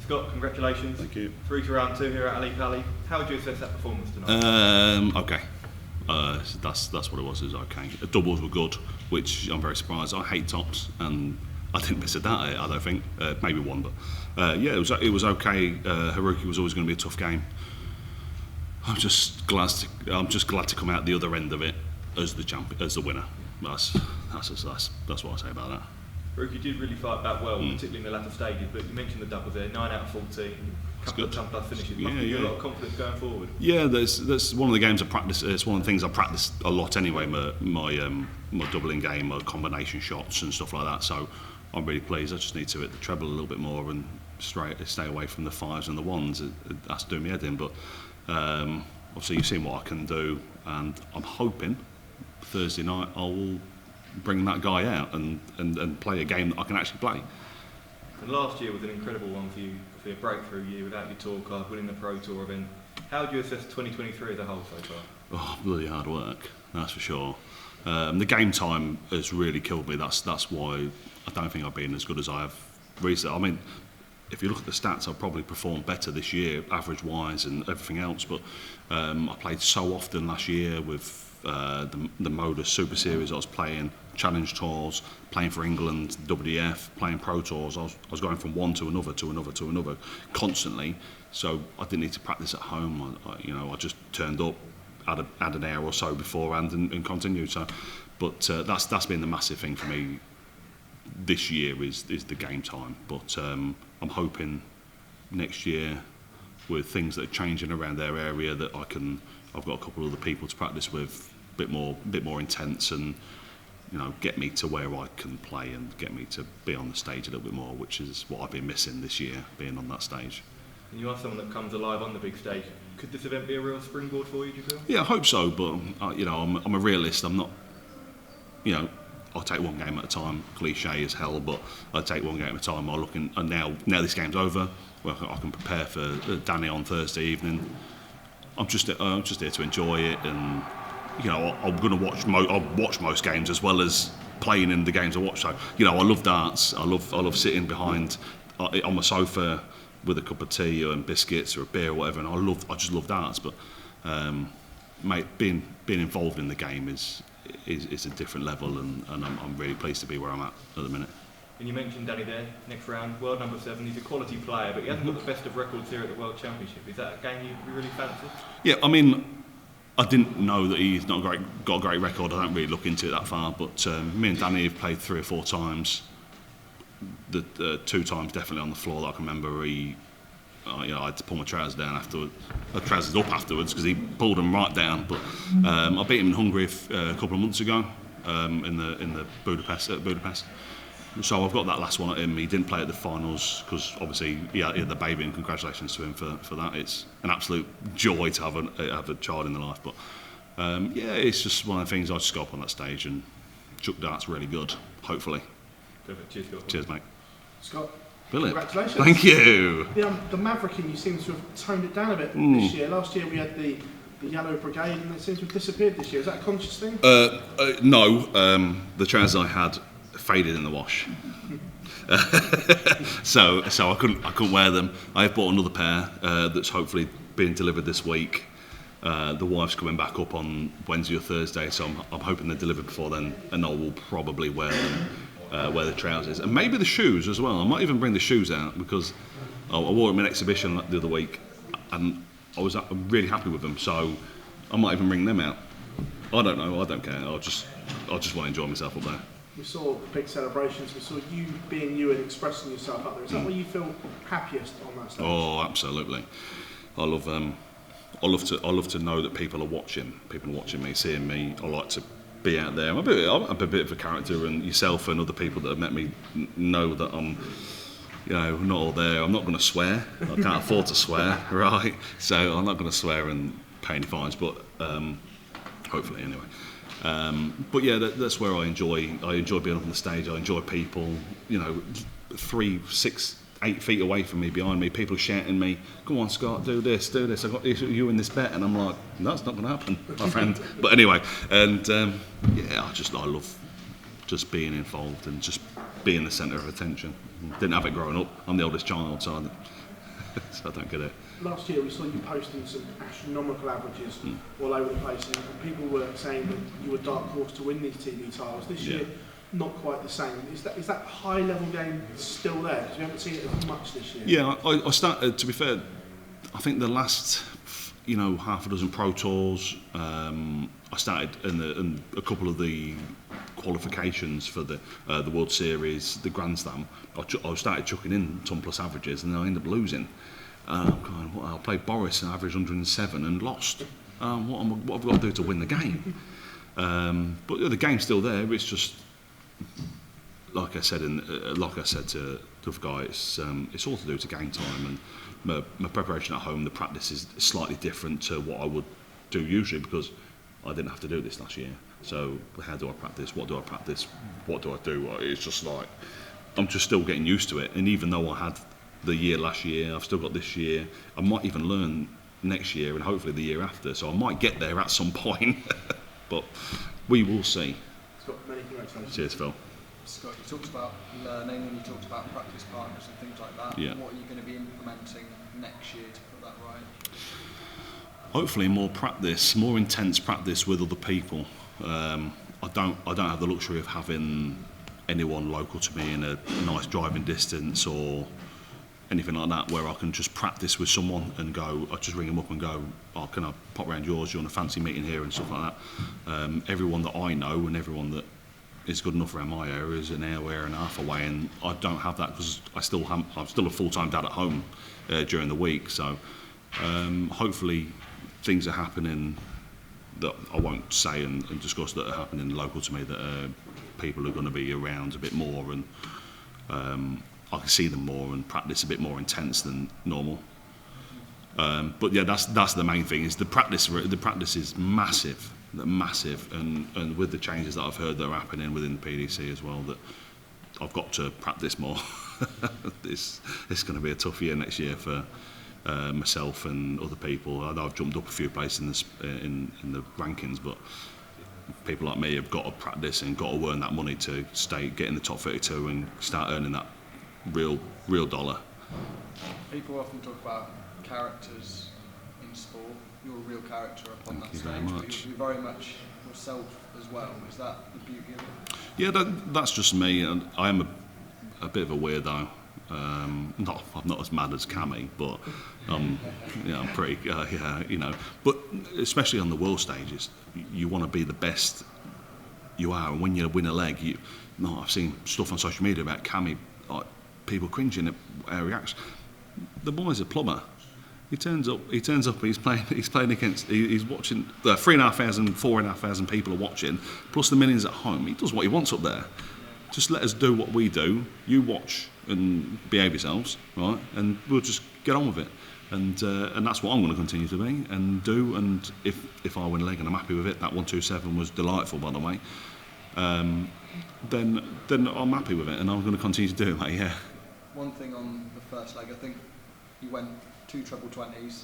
Scott, congratulations. Thank you. Through to round 2 here at Ali Pali. How would you assess that performance tonight? Okay. That's what it was. It was okay. Doubles were good, which I'm very surprised. I hate tops, and I didn't miss a dart. I don't think. Maybe one, but yeah, it was okay. Haruki was always going to be a tough game. I'm just glad to come out the other end of it as the champion, as the winner. That's what I say about that. Haruki did really fight back well, particularly in the latter stages. But you mentioned the doubles there, 9 out of 14. Couple of ton plus finishes. Must give you a lot of confidence going forward. Yeah, that's one of the games I practice. It's one of the things I practice a lot anyway. My doubling game, my combination shots and stuff like that. So I'm really pleased. I just need to hit the treble a little bit more and stay away from the 5s and the 1s. That's doing me head in. But obviously you've seen what I can do, and I'm hoping Thursday night I will bring that guy out and play a game that I can actually play. And last year was an incredible one for you, for your breakthrough year without your tour card, winning the Pro Tour event. How do you assess 2023 as a whole so far? Oh, bloody hard work, that's for sure. The game time has really killed me. That's why I don't think I've been as good as I have recently. I mean, if you look at the stats, I've probably performed better this year, average-wise and everything else. But I played so often last year with the Modus Super Series I was playing, Challenge Tours, playing for England, WDF, playing Pro Tours. I was going from one to another constantly. So I didn't need to practice at home. I just turned up, had an hour or so beforehand and continued. So, but that's been the massive thing for me this year is the game time. But I'm hoping next year, with things that are changing around their area, that I've got a couple of other people to practice with, a bit more intense, and get me to where I can play and get me to be on the stage a little bit more, which is what I've been missing this year, being on that stage. And you are someone that comes alive on the big stage. Could this event be a real springboard for you, do you feel? Yeah, I hope so, but I'm a realist. I'm not, I'll take one game at a time. Cliche as hell, but I'll take one game at a time. I'll look in, and now this game's over, well, I can prepare for Danny on Thursday evening. I'm just here to enjoy it, and I'm going to I'll watch most games as well as playing in the games I watch. So I love darts. I love sitting behind on my sofa with a cup of tea and biscuits or a beer or whatever, and I just love darts. But mate, being involved in the game is a different level, and I'm really pleased to be where I'm at the minute. And you mentioned Danny there, next round, world number 7. He's a quality player, but he hasn't got the best of records here at the World Championship. Is that a game you really fancy? Yeah, I mean, I didn't know that he's got a great record. I don't really look into it that far, but me and Danny have played 3 or 4 times. The 2 times definitely on the floor that I can remember. I had to pull my trousers down trousers up afterwards because he pulled them right down. But I beat him in Hungary a couple of months ago in the Budapest. So I've got that last one at him. He didn't play at the finals because obviously he had the baby, and congratulations to him for that. It's an absolute joy to have a child in the life. But yeah, it's just one of the things. I just go up on that stage and chuck darts really good, hopefully. Perfect. Cheers, Scott. Cheers, mate. Scott, brilliant. Congratulations. Thank you. The Maverick in you seems to have toned it down a bit this year. Last year we had the Yellow Brigade, and it seems to have disappeared this year. Is that a conscious thing? No. The trousers I had faded in the wash, so I couldn't wear them. I have bought another pair that's hopefully being delivered this week. The wife's coming back up on Wednesday or Thursday, so I'm hoping they're delivered before then, and I will probably wear them, wear the trousers, and maybe the shoes as well. I might even bring the shoes out because I wore them in exhibition the other week, and I'm really happy with them, so I might even bring them out. I don't know. I don't care. I just want to enjoy myself up there. We saw the big celebrations. We saw you being you and expressing yourself up there. Is that where you feel happiest on that stage? Oh, absolutely. I love to know that people are watching. People are watching me, seeing me. I like to be out there. I'm a bit of a character, and yourself and other people that have met me know that I'm, not all there. I'm not going to swear. I can't afford to swear, right? So I'm not going to swear and pay any fines, but hopefully anyway. But yeah, that's where I enjoy being up on the stage. I enjoy people, 3, 6, 8 feet away from me, behind me, people shouting me, "Come on, Scott, do this. I've got you in this bet," and I'm like, "No, it's not going to happen, my friend." But anyway, and yeah, I love just being involved and just being the centre of attention. Didn't have it growing up. I'm the oldest child, so So I don't get it. Last year we saw you posting some astronomical averages all over the place, and people were saying that you were dark horse to win these TV titles. This year, not quite the same. Is that high level game still there? Because we haven't seen it as much this year. Yeah, I started. To be fair, I think the last, half a dozen Pro Tours, I started in a couple of the qualifications for the World Series, the Grand Slam. I started chucking in ton plus averages, and then I ended up losing. I'm going, I played Boris and averaged 107 and lost. What have I got to do to win the game? But the game's still there. It's just like I said to the other guy. It's all to do to game time, and my preparation at home. The practice is slightly different to what I would do usually because I didn't have to do this last year. So how do I practice? What do I practice? What do I do? It's just like I'm just still getting used to it. And even though I had the year last year, I've still got this year. I might even learn next year and hopefully the year after. So I might get there at some point, but we will see. Scott, many congratulations. Cheers, Phil. Scott, you talked about learning and you talked about practice partners and things like that. Yeah. What are you going to be implementing next year to put that right? Hopefully more practice, more intense practice with other people. I don't have the luxury of having anyone local to me in a nice driving distance or anything like that where I can just practice with someone and go, I just ring them up and go, oh, can I pop round yours, you want a fancy meeting here and stuff like that. Everyone that I know and everyone that is good enough around my area is an hour and a half away, and I don't have that because I'm still a full-time dad at home during the week, so hopefully things are happening that I won't say and discuss that are happening local to me that people are going to be around a bit more and I can see them more and practice a bit more intense than normal. But yeah, that's the main thing. Is the practice is massive, and with the changes that I've heard that are happening within the PDC as well, that I've got to practice more. It's going to be a tough year next year for myself and other people. I know I've jumped up a few places in the rankings, but people like me have got to practice and got to earn that money to get in the top 32 and start earning that real dollar. People often talk about characters in sport. You're a real character up on that stage. Thank you very much. You're very much yourself as well. Is that the beauty of it? Yeah, that's just me. And I am a bit of a weirdo. I'm not as mad as Cammy, but I'm pretty. But especially on the world stages, you want to be the best you are. And when you win a leg, I've seen stuff on social media about Cammy. People cringing at our reaction. The boy's a plumber. He turns up. He's playing against. He's watching. 3,500, 4,500 people are watching, plus the millions at home. He does what he wants up there. Just let us do what we do. You watch and behave yourselves, right? And we'll just get on with it. And that's what I'm going to continue to be and do. And if I win a leg and I'm happy with it, that 127 was delightful, by the way. Then I'm happy with it, and I'm going to continue to do it, mate. Yeah. One thing on the first leg, I think you went 2 treble 20s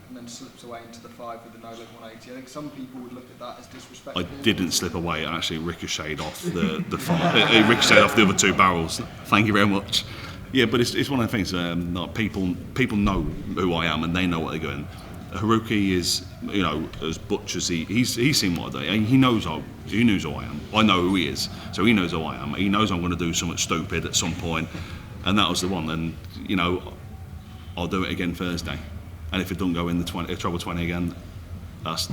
and then slipped away into the 5 with the no leg 180. I think some people would look at that as disrespectful. I didn't slip away. It actually ricocheted off the 5. It ricocheted off the other 2 barrels. Thank you very much. Yeah, but it's one of the things. Like people know who I am and they know what they're doing. Haruki is, as butch as he's seen what I do. He knows who I am. I know who he is, so he knows who I am. He knows I'm going to do something stupid at some point, and that was the one. And I'll do it again Thursday. And if it doesn't go in the treble 20 again, that's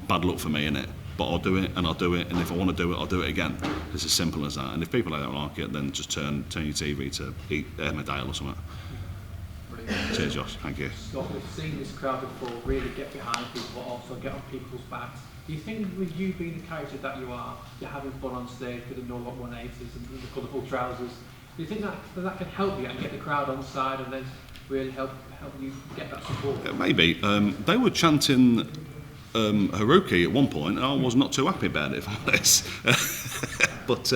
bad luck for me, innit? But I'll do it, and I'll do it, and if I want to do it, I'll do it again. It's as simple as that. And if people don't like it, then just turn your TV to Emmerdale or something. Brilliant. Cheers, Josh. Thank you. Scott, we've seen this crowd before really get behind people, but also get on people's backs. Do you think with you being the character that you are, you're having fun on stage with the no lock 180s and the colourful trousers, do you think that can help you and get the crowd on side and then really help you get that support? Yeah, maybe. They were chanting Haruki at one point, and I was not too happy about it, if I'm honest. But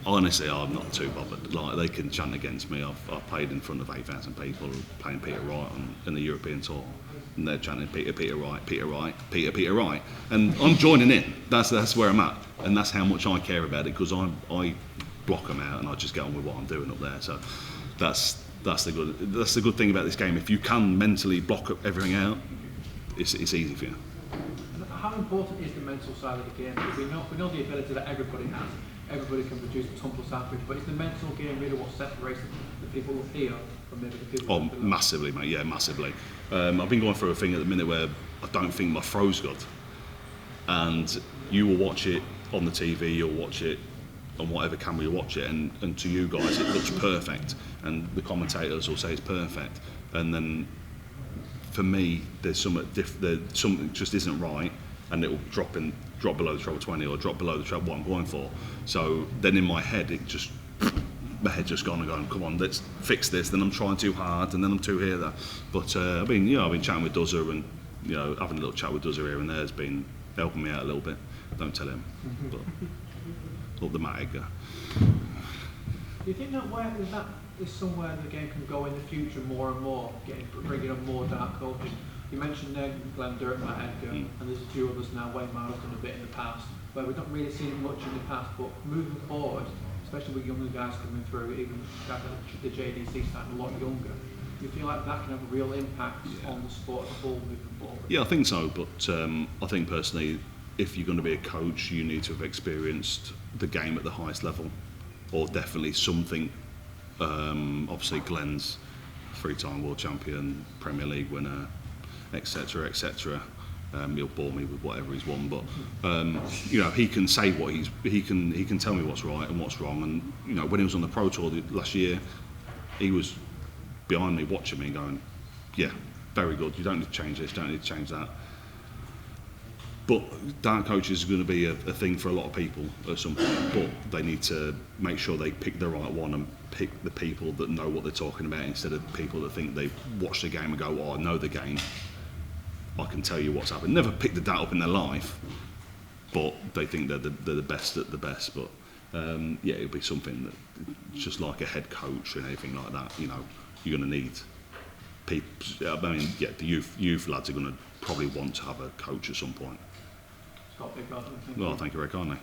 honestly, I'm not too bothered. Like, they can chant against me. I've played in front of 8,000 people playing Peter Wright in the European tour, and they're chanting Peter Wright, Peter Wright, Peter Wright, and I'm joining in. That's where I'm at, and that's how much I care about it, because I block them out and I just get on with what I'm doing up there. So that's the good thing about this game. If you can mentally block up everything out, it's easy for you. And how important is the mental side of the game? We know the ability that everybody has. Everybody can produce a tumble sandwich, but is the mental game really what separates the people up here from maybe the people Oh, below? massively, mate. Yeah, massively. I've been going through a thing at the minute where I don't think my throw's good, and you will watch it on the TV, you'll watch it on whatever camera you watch it, and to you guys it looks perfect, and the commentators will say it's perfect, and then for me there's something just isn't right, and it will drop below the treble 20 or drop below the treble what I'm going for. So then in my head my head's just gone and going, come on, let's fix this. Then I'm trying too hard, and then I'm too here there. But I've been chatting with Duzzer, and having a little chat with Duzzer here and there has been helping me out a little bit. Don't tell him, but up the mat, Edgar. Do you think that is somewhere the game can go in the future more and more, bringing on more dart coaching? You mentioned Glenn Dirt, Matt Edgar, and there's a few others now. Winmau has done a bit in the past, where we've not really seen it much in the past, but moving forward, especially with younger guys coming through, even guys like the JDC starting a lot younger, do you feel like that can have a real impact on the sport as a whole moving forward? Yeah, I think so, but I think personally, if you're going to be a coach, you need to have experienced the game at the highest level, or definitely something. Obviously, Glenn's three-time world champion, Premier League winner, etc., etc. He'll bore me with whatever he's won, but he can say what he can tell me what's right and what's wrong. And when he was on the Pro Tour last year, he was behind me watching me, going, "Yeah, very good. You don't need to change this. Don't need to change that." But dart coaches are going to be a thing for a lot of people at some point, but they need to make sure they pick the right one and pick the people that know what they're talking about, instead of people that think they watch the game and go, "Oh, I know the game, I can tell you what's happened." Never picked the dart up in their life, but they think they're the best at the best. But it'll be something that, just like a head coach and anything like that, you're going to need people. The youth lads are going to probably want to have a coach at some point. Scott, big Well, thank you very kindly.